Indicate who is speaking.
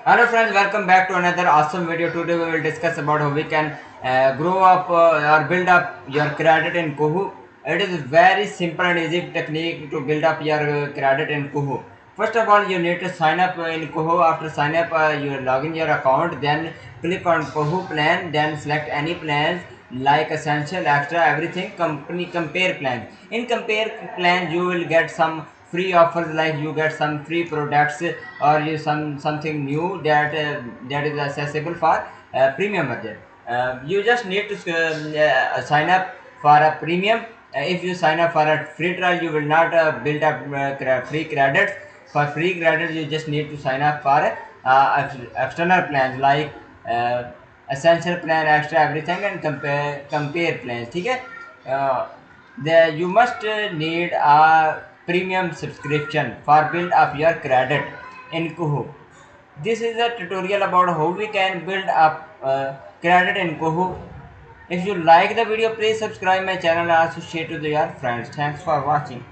Speaker 1: Hello friends, welcome back to another awesome video. Today we will discuss about how we can grow up or build up your credit in KOHO. It is very simple and easy technique to build up your credit in KOHO. First of all, you need to sign up in KOHO. After sign up, you log in your account, then click on KOHO plan, then select any plans like essential, extra, everything, company compare plans. In compare plans, you will get some free offers, like you get some free products or you something new that is accessible for premium budget. You just need to sign up for a premium. If you sign up for a free trial, you will not build up free credits. For free credits, you just need to sign up for external plans like uh, essential plan, extra, everything, and compare plans. ठीक है? uh, you must need a premium subscription for build up your credit in KOHO. This is a tutorial about how we can build up credit in KOHO. If you like the video, please subscribe my channel and also share to your friends. Thanks for watching.